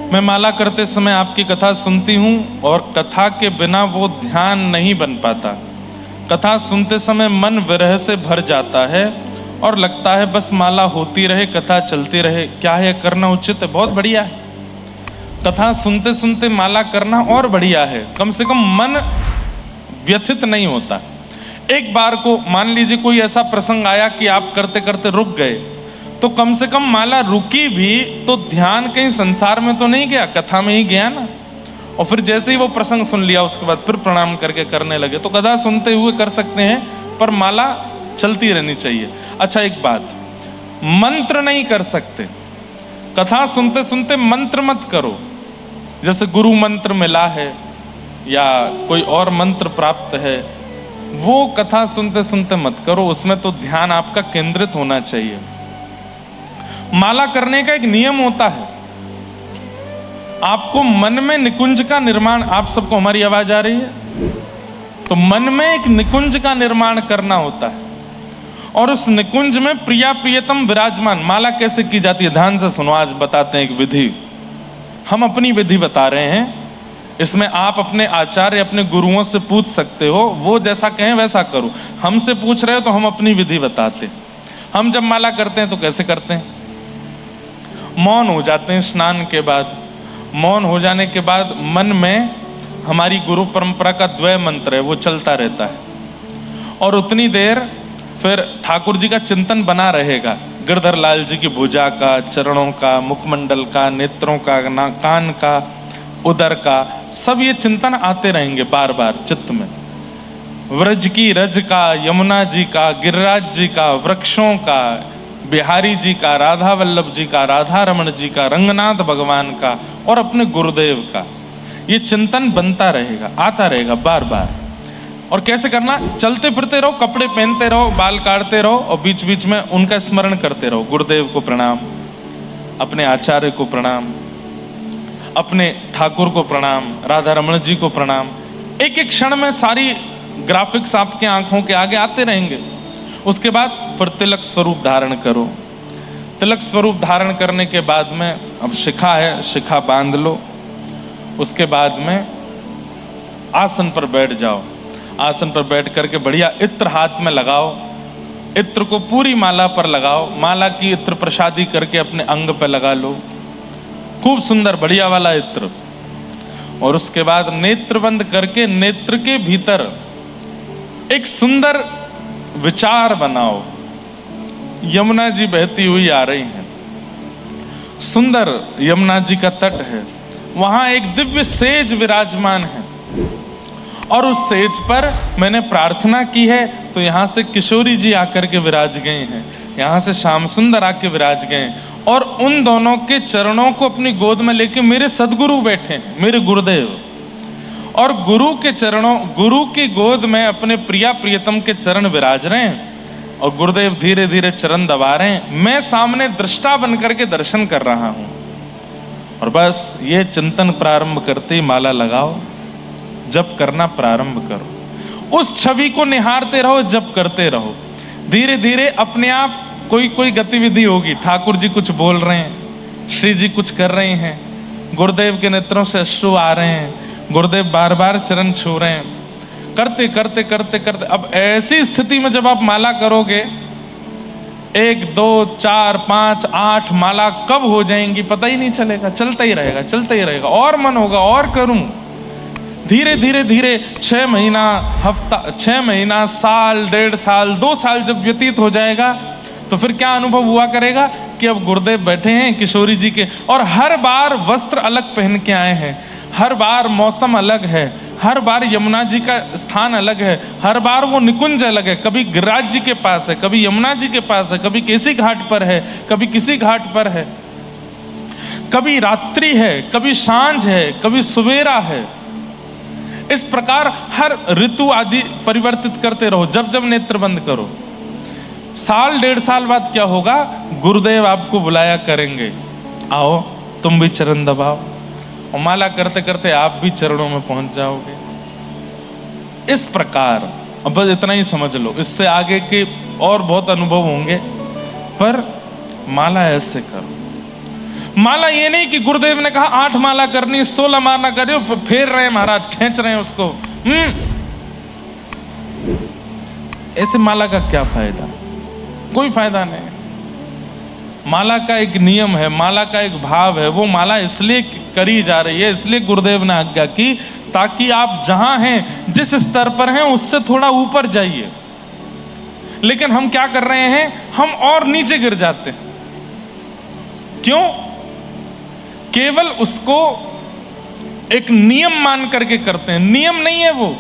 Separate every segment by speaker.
Speaker 1: मैं माला करते समय आपकी कथा सुनती हूँ और कथा के बिना वो ध्यान नहीं बन पाता। कथा सुनते समय मन विरह से भर जाता है और लगता है बस माला होती रहे, कथा चलती रहे। क्या है करना उचित है? बहुत बढ़िया है। कथा सुनते सुनते माला करना और बढ़िया है, कम से कम मन व्यथित नहीं होता। एक बार को मान लीजिए कोई ऐसा प्रसंग आया कि आप करते करते रुक गए, तो कम से कम माला रुकी भी तो ध्यान कहीं संसार में तो नहीं गया, कथा में ही गया ना। और फिर जैसे ही वो प्रसंग सुन लिया उसके बाद फिर प्रणाम करके करने लगे। तो कथा सुनते हुए कर सकते हैं, पर माला चलती रहनी चाहिए। अच्छा एक बात, मंत्र नहीं कर सकते। कथा सुनते सुनते मंत्र मत करो। जैसे गुरु मंत्र मिला है या कोई और मंत्र प्राप्त है, वो कथा सुनते सुनते मत करो। उसमें तो ध्यान आपका केंद्रित होना चाहिए। माला करने का एक नियम होता है, आपको मन में निकुंज का निर्माण, आप सबको हमारी आवाज आ रही है? तो मन में एक निकुंज का निर्माण करना होता है और उस निकुंज में प्रिया प्रियतम विराजमान। माला कैसे की जाती है ध्यान से सुनो, आज बताते हैं एक विधि। हम अपनी विधि बता रहे हैं, इसमें आप अपने आचार्य अपने गुरुओं से पूछ सकते हो, वो जैसा कहें वैसा करो। हमसे पूछ रहे हो तो हम अपनी विधि बताते। हम जब माला करते हैं तो कैसे करते हैं? मौन हो जाते हैं स्नान के बाद। मौन हो जाने के बाद मन में हमारी गुरु परंपरा का द्वय मंत्र है, वो चलता रहता है और उतनी देर फिर ठाकुर जी का चिंतन बना रहेगा। गिरधर लाल जी की भुजा का, चरणों का, मुखमंडल का, नेत्रों का, कान का, उदर का, सब ये चिंतन आते रहेंगे बार बार चित्त में। व्रज की रज का, यमुना जी का, गिरिराज जी का, वृक्षों का, बिहारी जी का, राधा वल्लभ जी का, राधा रमण जी का, रंगनाथ भगवान का और अपने गुरुदेव का, ये चिंतन बनता रहेगा, आता रहेगा बार बार। और कैसे करना? चलते फिरते रहो, कपड़े पहनते रहो, बाल काटते रहो और बीच बीच में उनका स्मरण करते रहो। गुरुदेव को प्रणाम, अपने आचार्य को प्रणाम, अपने ठाकुर को प्रणाम, राधा रमण जी को प्रणाम। एक एक क्षण में सारी ग्राफिक्स आपके आंखों के आगे आते रहेंगे। उसके बाद फिर तिलक स्वरूप धारण करो। तिलक स्वरूप धारण करने के बाद में अब शिखा है, शिखा बांध लो। उसके बाद में आसन पर बैठ जाओ। आसन पर बैठ करके बढ़िया इत्र हाथ में लगाओ। इत्र को पूरी माला पर लगाओ। माला की इत्र प्रसादी करके अपने अंग पर लगा लो, खूब सुंदर बढ़िया वाला इत्र। और उसके बाद नेत्र बंद करके नेत्र के भीतर एक सुंदर विचार बनाओ। यमुना जी बहती हुई आ रही हैं, सुंदर यमुना जी का तट है, वहां एक दिव्य सेज विराजमान है और उस सेज पर मैंने प्रार्थना की है तो यहां से किशोरी जी आकर के विराज गए हैं, यहां से श्याम सुंदर आके विराज गए और उन दोनों के चरणों को अपनी गोद में लेके मेरे सदगुरु बैठे हैं, मेरे गुरुदेव। और गुरु के चरणों, गुरु की गोद में अपने प्रिया प्रियतम के चरण विराज रहे हैं और गुरुदेव धीरे धीरे चरण दबा रहे हैं। मैं सामने दृष्टा बन करके दर्शन कर रहा हूं और बस ये चिंतन प्रारंभ करते ही माला लगाओ, जप करना प्रारंभ करो। उस छवि को निहारते रहो, जप करते रहो। धीरे धीरे अपने आप कोई कोई गतिविधि होगी। ठाकुर जी कुछ बोल रहे हैं, श्री जी कुछ कर रहे हैं, गुरुदेव के नेत्रों से अश्रु आ रहे हैं, गुरुदेव बार बार चरण छू रहे हैं। करते करते करते करते अब ऐसी स्थिति में जब आप माला करोगे, 1 2 4 5 8 माला कब हो जाएंगी पता ही नहीं चलेगा, चलता ही रहेगा, चलता ही रहेगा। और मन होगा और करूं। धीरे धीरे धीरे 6 महीना, हफ्ता, 6 महीना, साल, 1.5 साल, 2 साल जब व्यतीत हो जाएगा तो फिर क्या अनुभव हुआ करेगा कि अब गुरुदेव बैठे हैं किशोरी जी के और हर बार वस्त्र अलग पहन के आए हैं, हर बार मौसम अलग है, हर बार यमुना जी का स्थान अलग है, हर बार वो निकुंज अलग है। कभी गिरिराज जी के पास है, कभी यमुना जी के पास है, कभी किसी घाट पर है, कभी किसी घाट पर है, कभी रात्रि है, कभी सांझ है, कभी सवेरा है। इस प्रकार हर ऋतु आदि परिवर्तित करते रहो जब जब नेत्र बंद करो। साल 1.5 साल बाद क्या होगा, गुरुदेव आपको बुलाया करेंगे, आओ तुम भी चरण दबाओ, और माला करते करते आप भी चरणों में पहुंच जाओगे। इस प्रकार अब बस इतना ही समझ लो, इससे आगे के और बहुत अनुभव होंगे, पर माला ऐसे करो। माला ये नहीं कि गुरुदेव ने कहा 8 माला करनी, 16 माला करो, फेर रहे हैं महाराज, खींच रहे हैं उसको। ऐसे माला का क्या फायदा? कोई फायदा नहीं। माला का एक नियम है, माला का एक भाव है, वो माला इसलिए करी जा रही है, इसलिए गुरुदेव ने आज्ञा की ताकि आप जहां हैं, जिस स्तर पर हैं, उससे थोड़ा ऊपर जाइए। लेकिन हम क्या कर रहे हैं? हम और नीचे गिर जाते हैं। क्यों? केवल उसको एक नियम मान करके करते हैं। नियम नहीं है वो।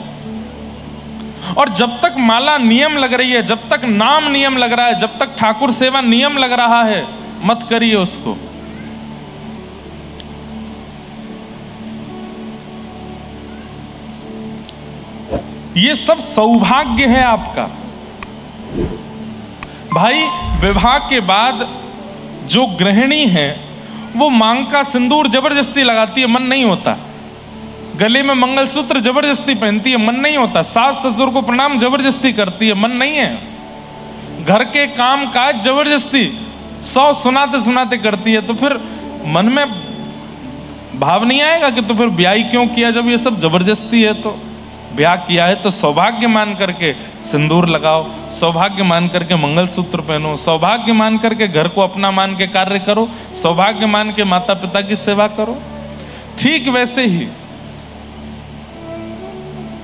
Speaker 1: और जब तक माला नियम लग रही है, जब तक नाम नियम लग रहा है, जब तक ठाकुर सेवा नियम लग रहा है, मत करिए उसको। ये सब सौभाग्य है आपका। भाई, विवाह के बाद जो गृहिणी है वो मांग का सिंदूर जबरदस्ती लगाती है, मन नहीं होता। गले में मंगलसूत्र जबरदस्ती पहनती है, मन नहीं होता। सास ससुर को प्रणाम जबरदस्ती करती है, मन नहीं है। घर के काम काज जबरदस्ती 100 सुनाते सुनाते करती है, तो फिर मन में भाव नहीं आएगा कि तो फिर ब्याह क्यों किया? जब ये सब जबरदस्ती है तो ब्याह किया है तो सौभाग्य मान करके सिंदूर लगाओ, सौभाग्य मान करके मंगलसूत्र पहनो, सौभाग्य मान करके घर को अपना मान के कार्य करो, सौभाग्य मान के माता पिता की सेवा करो। ठीक वैसे ही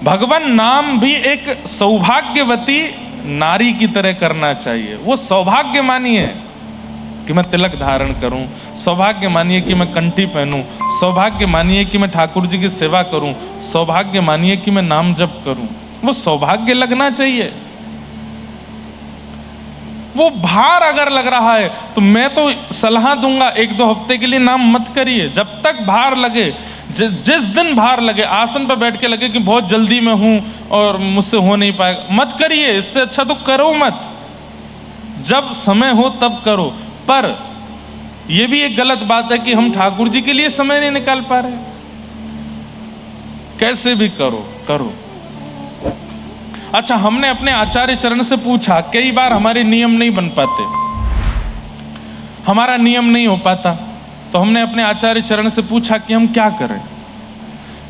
Speaker 1: भगवान नाम भी एक सौभाग्यवती नारी की तरह करना चाहिए। वो सौभाग्य मानिए कि मैं तिलक धारण करूं, सौभाग्य मानिए कि मैं कंठी पहनूं, सौभाग्य मानिए कि मैं ठाकुर जी की सेवा करूं, सौभाग्य मानिए कि मैं नाम जप करूं। वो सौभाग्य लगना चाहिए। वो भार अगर लग रहा है तो मैं तो सलाह दूंगा 1-2 हफ्ते के लिए नाम मत करिए। जब तक भार लगे, जिस दिन भार लगे, आसन पर बैठ के लगे कि बहुत जल्दी में हूं और मुझसे हो नहीं पाएगा, मत करिए। इससे अच्छा तो करो मत। जब समय हो तब करो। पर यह भी एक गलत बात है कि हम ठाकुर जी के लिए समय नहीं निकाल पा रहे। कैसे भी करो करो। अच्छा, हमने अपने आचार्य चरण से पूछा, कई बार हमारे नियम नहीं बन पाते, हमारा नियम नहीं हो पाता, तो हमने अपने आचार्य चरण से पूछा कि हम क्या करें।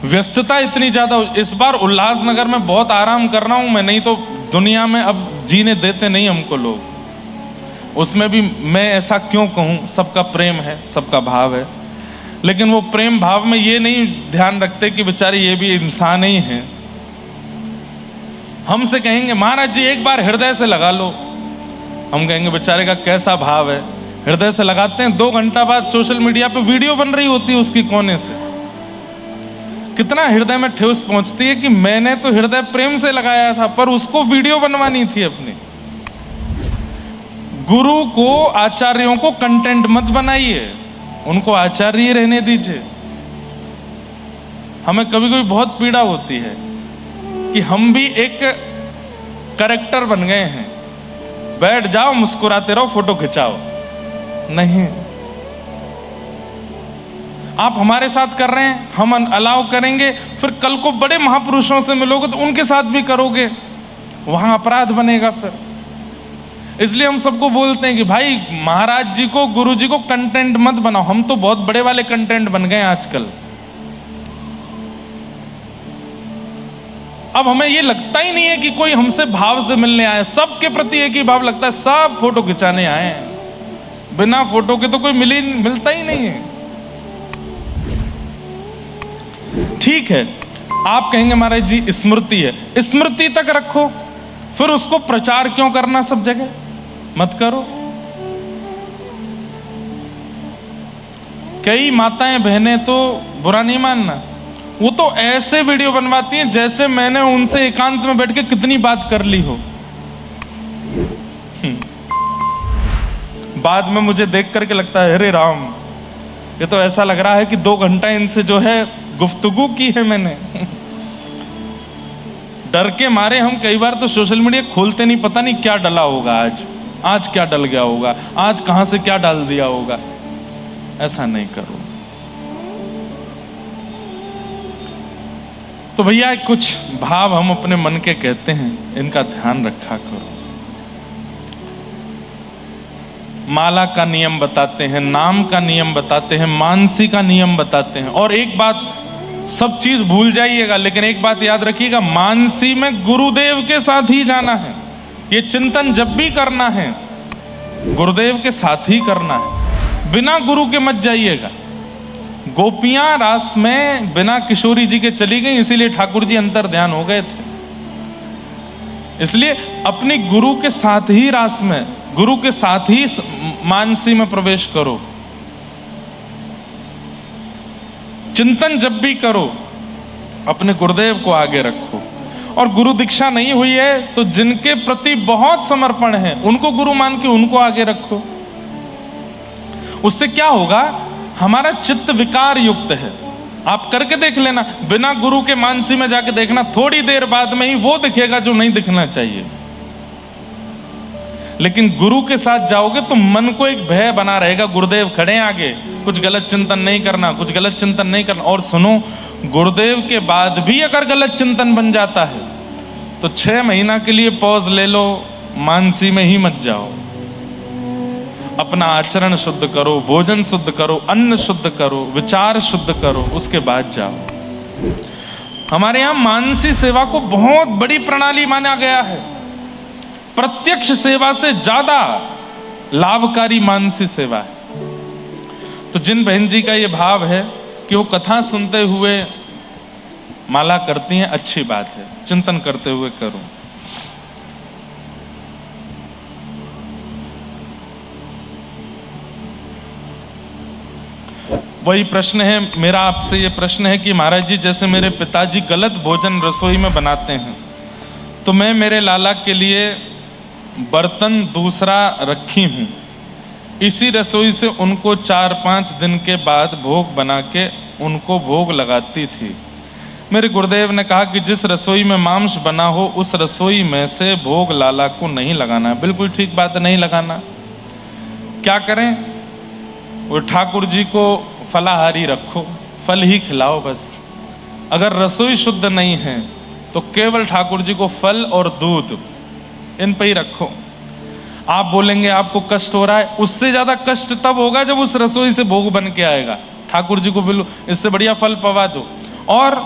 Speaker 1: व्यस्तता इतनी ज्यादा। इस बार उल्लासनगर में बहुत आराम कर रहा हूं मैं, नहीं तो दुनिया में अब जीने देते नहीं हमको लोग। उसमें भी मैं ऐसा क्यों कहूं, सबका प्रेम है, सबका भाव है, लेकिन वो प्रेम भाव में ये नहीं ध्यान रखते कि बेचारे ये भी इंसान ही हैं। हमसे कहेंगे महाराज जी एक बार हृदय से लगा लो, हम कहेंगे बेचारे का कैसा भाव है। हृदय से लगाते हैं, 2 घंटा बाद सोशल मीडिया पे वीडियो बन रही होती है उसकी कोने से। कितना हृदय में ठेस पहुंचती है कि मैंने तो हृदय प्रेम से लगाया था, पर उसको वीडियो बनवानी थी अपनी। गुरु को, आचार्यों को कंटेंट मत बनाइए, उनको आचार्य रहने दीजिए। हमें कभी कभी बहुत पीड़ा होती है कि हम भी एक कैरेक्टर बन गए हैं, बैठ जाओ मुस्कुराते रहो फोटो खिंचाओ। नहीं, आप हमारे साथ कर रहे हैं, हम अलाउ करेंगे, फिर कल को बड़े महापुरुषों से मिलोगे तो उनके साथ भी करोगे, वहां अपराध बनेगा फिर। इसलिए हम सबको बोलते हैं कि भाई महाराज जी को, गुरु जी को कंटेंट मत बनाओ। हम तो बहुत बड़े वाले कंटेंट बन गए आजकल। अब हमें ये लगता ही नहीं है कि कोई हमसे भाव से मिलने आए, सबके प्रति एक ही भाव लगता है, सब फोटो खिंचाने आए हैं। बिना फोटो के तो कोई मिलता ही नहीं है। ठीक है, आप कहेंगे महाराज जी स्मृति है, स्मृति तक रखो, फिर उसको प्रचार क्यों करना सब जगह? मत करो। कई माताएं बहनें तो बुरा नहीं मानना, वो तो ऐसे वीडियो बनवाती हैं जैसे मैंने उनसे एकांत में बैठ के कितनी बात कर ली हो। बाद में मुझे देख करके लगता है अरे राम, ये तो ऐसा लग रहा है कि 2 घंटा इनसे जो है गुफ्तगू की है मैंने। डर के मारे हम कई बार तो सोशल मीडिया खोलते नहीं, पता नहीं क्या डला होगा, आज क्या डल गया होगा, आज कहां से क्या डाल दिया होगा। ऐसा नहीं करो। तो भैया कुछ भाव हम अपने मन के कहते हैं, इनका ध्यान रखा करो। माला का नियम बताते हैं, नाम का नियम बताते हैं, मानसी का नियम बताते हैं। और एक बात, सब चीज भूल जाइएगा, लेकिन एक बात याद रखिएगा, मानसी में गुरुदेव के साथ ही जाना है। ये चिंतन जब भी करना है गुरुदेव के साथ ही करना है, बिना गुरु के मत जाइएगा। गोपियां रास में बिना किशोरी जी के चली गई, इसीलिए ठाकुर जी अंतर ध्यान हो गए थे। इसलिए अपनी गुरु के साथ ही रास में, गुरु के साथ ही मानसी में प्रवेश करो। चिंतन जब भी करो अपने गुरुदेव को आगे रखो। और गुरु दीक्षा नहीं हुई है तो जिनके प्रति बहुत समर्पण है उनको गुरु मान के उनको आगे रखो। उससे क्या होगा, हमारा चित्त विकार युक्त है। आप करके देख लेना, बिना गुरु के मानसी में जाके देखना, थोड़ी देर बाद में ही वो दिखेगा जो नहीं दिखना चाहिए। लेकिन गुरु के साथ जाओगे तो मन को एक भय बना रहेगा, गुरुदेव खड़े हैं आगे, कुछ गलत चिंतन नहीं करना, कुछ गलत चिंतन नहीं करना। और सुनो, गुरुदेव के बाद भी अगर गलत चिंतन बन जाता है तो 6 महीना के लिए पॉज ले लो, मानसी में ही मत जाओ। अपना आचरण शुद्ध करो, भोजन शुद्ध करो, अन्न शुद्ध करो, विचार शुद्ध करो, उसके बाद जाओ। हमारे यहां मानसी सेवा को बहुत बड़ी प्रणाली माना गया है। प्रत्यक्ष सेवा से ज्यादा लाभकारी मानसी सेवा है। तो जिन बहन जी का ये भाव है कि वो कथा सुनते हुए माला करती हैं, अच्छी बात है, चिंतन करते हुए करो। वही प्रश्न है मेरा आपसे, ये प्रश्न है कि महाराज जी, जैसे मेरे पिताजी गलत भोजन रसोई में बनाते हैं तो मैं मेरे लाला के लिए बर्तन दूसरा रखी हूँ, इसी रसोई से उनको 4-5 दिन के बाद भोग बना के उनको भोग लगाती थी। मेरे गुरुदेव ने कहा कि जिस रसोई में मांस बना हो उस रसोई में से भोग लाला को नहीं लगाना। बिल्कुल ठीक बात है, नहीं लगाना। क्या करें, वो ठाकुर जी को फलाहारी रखो, फल ही खिलाओ बस। अगर रसोई शुद्ध नहीं है तो केवल ठाकुर जी को फल और दूध, इन पे ही रखो। आप बोलेंगे आपको कष्ट हो रहा है, उससे ज्यादा कष्ट तब होगा जब उस रसोई से भोग बन के आएगा। ठाकुर जी को बिल्कुल इससे बढ़िया फल पवा दो। और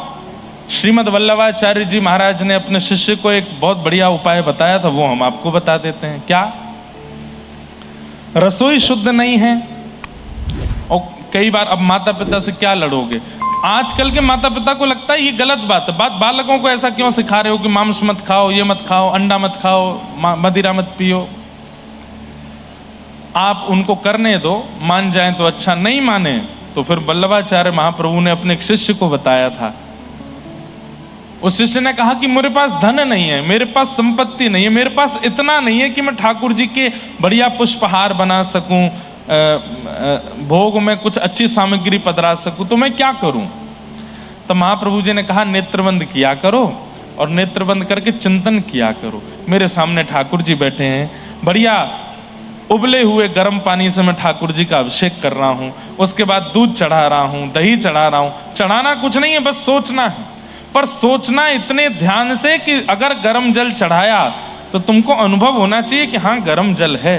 Speaker 1: श्रीमद् वल्लभाचार्य जी महाराज ने अपने शिष्य को एक बहुत बढ़िया उपाय बताया था, वो हम आपको बता देते हैं। क्या, रसोई शुद्ध नहीं है, और कई बार अब माता पिता से क्या लड़ोगे। आजकल के माता पिता को लगता है ये गलत बात है, बालकों को ऐसा क्यों सिखा रहे हो कि मांस मत खाओ, ये मत खाओ, अंडा मत खाओ, मदिरा मत पियो। आप उनको करने दो, मान जाएं तो अच्छा, नहीं माने तो फिर वल्लभाचार्य महाप्रभु ने अपने एक शिष्य को बताया था। उस शिष्य ने कहा कि मेरे पास धन नहीं है, मेरे पास संपत्ति नहीं है, मेरे पास इतना नहीं है कि मैं ठाकुर जी के बढ़िया पुष्पहार बना सकूं, भोग में कुछ अच्छी सामग्री पधरा सकूं, तो मैं क्या करूं। तो महाप्रभु जी ने कहा नेत्रबंद किया करो, और नेत्रबंद करके चिंतन किया करो। मेरे सामने ठाकुर जी बैठे हैं, बढ़िया उबले हुए गर्म पानी से मैं ठाकुर जी का अभिषेक कर रहा हूं, उसके बाद दूध चढ़ा रहा हूं, दही चढ़ा रहा हूं। चढ़ाना कुछ नहीं है, बस सोचना है, पर सोचना इतने ध्यान से कि अगर गर्म जल चढ़ाया तो तुमको अनुभव होना चाहिए कि हाँ गर्म जल है।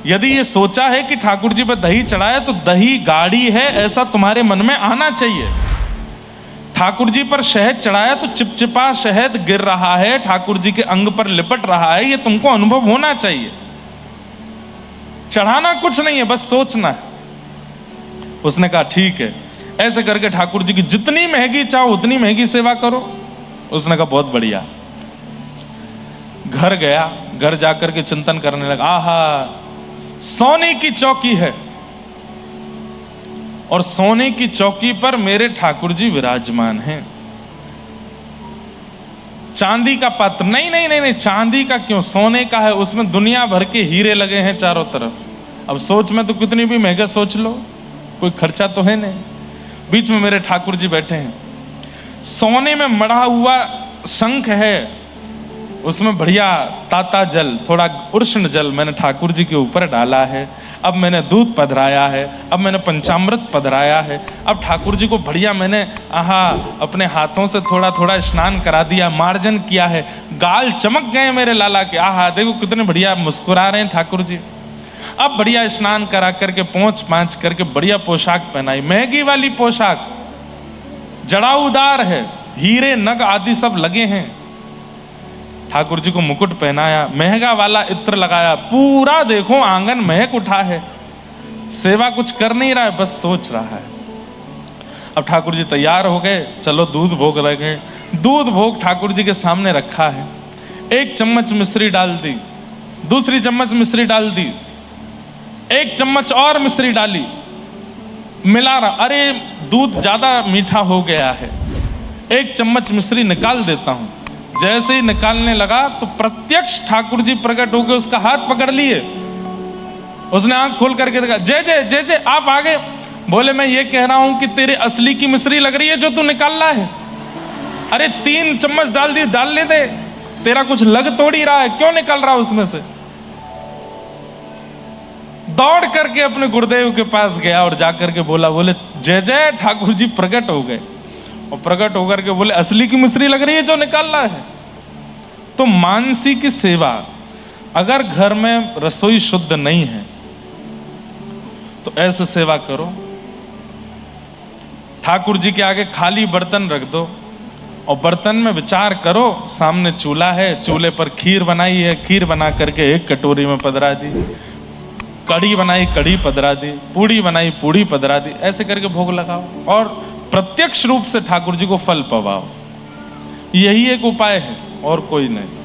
Speaker 1: यदि ये सोचा है कि ठाकुर जी पर दही चढ़ाया तो दही गाढ़ी है, ऐसा तुम्हारे मन में आना चाहिए। ठाकुर जी पर शहद चढ़ाया तो चिपचिपा शहद गिर रहा है, ठाकुर जी के अंग पर लिपट रहा है, ये तुमको अनुभव होना चाहिए। चढ़ाना कुछ नहीं है, बस सोचना है। उसने कहा ठीक है, ऐसे करके ठाकुर जी की जितनी महंगी चाहो उतनी महंगी सेवा करो। उसने कहा बहुत बढ़िया। घर गया, घर जाकर के चिंतन करने लगा, आहा सोने की चौकी है, और सोने की चौकी पर मेरे ठाकुर जी विराजमान हैं। चांदी का पात्र नहीं, नहीं नहीं नहीं, चांदी का क्यों, सोने का है, उसमें दुनिया भर के हीरे लगे हैं चारों तरफ। अब सोच में तो कितनी भी महंगा सोच लो, कोई खर्चा तो है नहीं। बीच में मेरे ठाकुर जी बैठे हैं, सोने में मढ़ा हुआ शंख है, उसमें बढ़िया ताता जल, थोड़ा उष्ण जल मैंने ठाकुर जी के ऊपर डाला है। अब मैंने दूध पधराया है, अब मैंने पंचामृत पधराया है, अब ठाकुर जी को बढ़िया मैंने अपने हाथों से थोड़ा थोड़ा स्नान करा दिया, मार्जन किया है। गाल चमक गए मेरे लाला के, देखो कितने बढ़िया मुस्कुरा रहे हैं ठाकुर जी। अब बढ़िया स्नान करा करके पोंछ पांछ करके बढ़िया पोशाक पहनाई, महंगी वाली पोशाक, जड़ाऊदार है, हीरे नग आदि सब लगे हैं। ठाकुर जी को मुकुट पहनाया, महंगा वाला इत्र लगाया, पूरा देखो आंगन महक उठा है। सेवा कुछ कर नहीं रहा है, बस सोच रहा है। अब ठाकुर जी तैयार हो गए, चलो दूध भोग लगे। दूध भोग ठाकुर जी के सामने रखा है। एक चम्मच मिश्री डाल दी, दूसरी चम्मच मिश्री डाल दी, एक चम्मच और मिश्री डाली, मिला रहा, अरे दूध ज्यादा मीठा हो गया है, एक चम्मच मिश्री निकाल देता हूं। जैसे ही निकालने लगा तो प्रत्यक्ष ठाकुर जी प्रकट होकर उसका हाथ पकड़ लिए। उसने आंख खोल करके देखा, जय जय जय जय, आप आगे। बोले मैं ये कह रहा हूं कि तेरे असली की मिश्री लग रही है जो तू निकाल रहा है। अरे 3 चम्मच डाल दी, डाल ले दे, तेरा कुछ लग तोड़ ही रहा है, क्यों निकाल रहा उसमें से। दौड़ करके अपने गुरुदेव के पास गया और जाकर के बोला, बोले जय जय, ठाकुर जी प्रकट हो गए। और प्रकट होकर के बोले असली की मिश्री लग रही है जो निकाल रहा है। तो मानसी की सेवा, अगर घर में रसोई शुद्ध नहीं है तो ऐसे सेवा करो। ठाकुर जी के आगे खाली बर्तन रख दो और बर्तन में विचार करो, सामने चूल्हा है, चूल्हे पर खीर बनाई है, खीर बना करके एक कटोरी में पधरा दी, कढ़ी बनाई, कढ़ी पधरा दी, पूड़ी बनाई, पूड़ी पधरा दी, ऐसे करके भोग लगाओ और प्रत्यक्ष रूप से ठाकुर जी को फल पवाओ। यही एक उपाय है और कोई नहीं।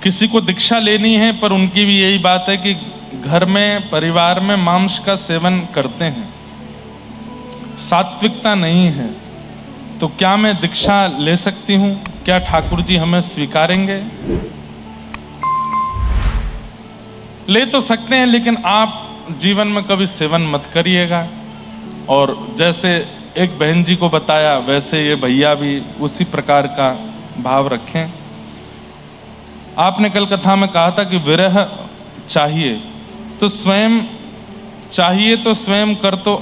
Speaker 1: किसी को दीक्षा लेनी है पर उनकी भी यही बात है कि घर में परिवार में मांस का सेवन करते हैं, सात्विकता नहीं है, तो क्या मैं दीक्षा ले सकती हूं? क्या ठाकुर जी हमें स्वीकारेंगे? ले तो सकते हैं, लेकिन आप जीवन में कभी सेवन मत करिएगा। और जैसे एक बहन जी को बताया वैसे ये भैया भी उसी प्रकार का भाव रखें। आपने कल कथा में कहा था कि विरह चाहिए तो स्वयं कर, तो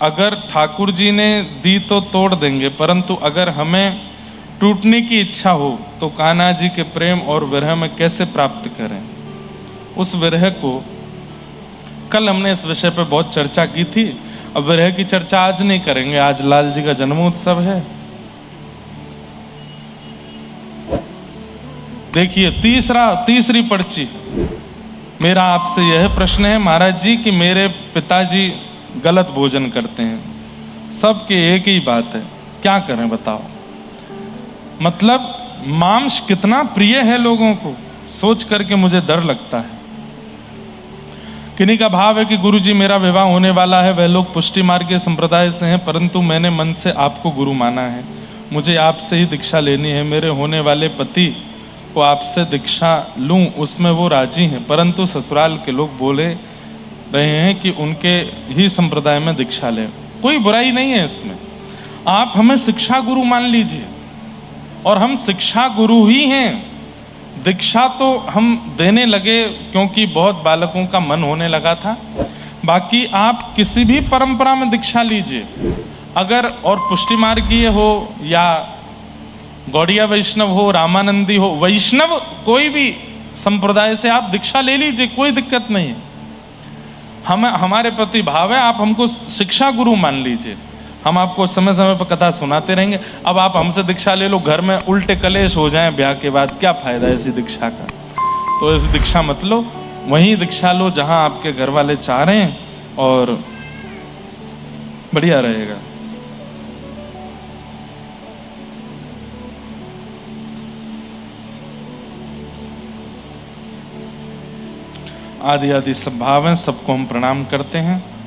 Speaker 1: अगर ठाकुर जी ने दी तो तोड़ देंगे, परंतु अगर हमें टूटने की इच्छा हो तो कान्हा जी के प्रेम और विरह में कैसे प्राप्त करें? उस विरह को कल हमने इस विषय पर बहुत चर्चा की थी। अब विरह की चर्चा आज नहीं करेंगे, आज लाल जी का जन्मोत्सव है। देखिए तीसरी पर्ची। मेरा आपसे यह प्रश्न है महाराज जी कि मेरे पिताजी गलत भोजन करते हैं, सबके एक ही बात है, क्या करें बताओ? मतलब मांस कितना प्रिय है लोगों को, सोच करके मुझे डर लगता है। किन्हीं का भाव है कि गुरु जी मेरा विवाह होने वाला है, वह लोग पुष्टि मार्ग के संप्रदाय से हैं, परंतु मैंने मन से आपको गुरु माना है, मुझे आपसे ही दीक्षा लेनी है। मेरे होने वाले पति को आपसे दीक्षा लूं, उसमें वो राजी हैं, परंतु ससुराल के लोग बोले रहे हैं कि उनके ही संप्रदाय में दीक्षा लें। कोई बुराई नहीं है इसमें, आप हमें शिक्षा गुरु मान लीजिए और हम शिक्षा गुरु ही हैं। दीक्षा तो हम देने लगे क्योंकि बहुत बालकों का मन होने लगा था। बाकी आप किसी भी परंपरा में दीक्षा लीजिए, अगर और पुष्टि मार्गीय हो या गौड़िया वैष्णव हो, रामानंदी हो, वैष्णव कोई भी संप्रदाय से आप दीक्षा ले लीजिए, कोई दिक्कत नहीं है। हमारे प्रति भाव है, आप हमको शिक्षा गुरु मान लीजिए, हम आपको समय समय पर कथा सुनाते रहेंगे। अब आप हमसे दीक्षा ले लो, घर में उल्टे कलेश हो जाएं ब्याह के बाद, क्या फायदा ऐसी दीक्षा का? तो ऐसी दीक्षा मत लो, वहीं दीक्षा लो जहां आपके घर वाले चाह रहे हैं और बढ़िया रहेगा। आदि आदि सब भाव हैं, सबको हम प्रणाम करते हैं।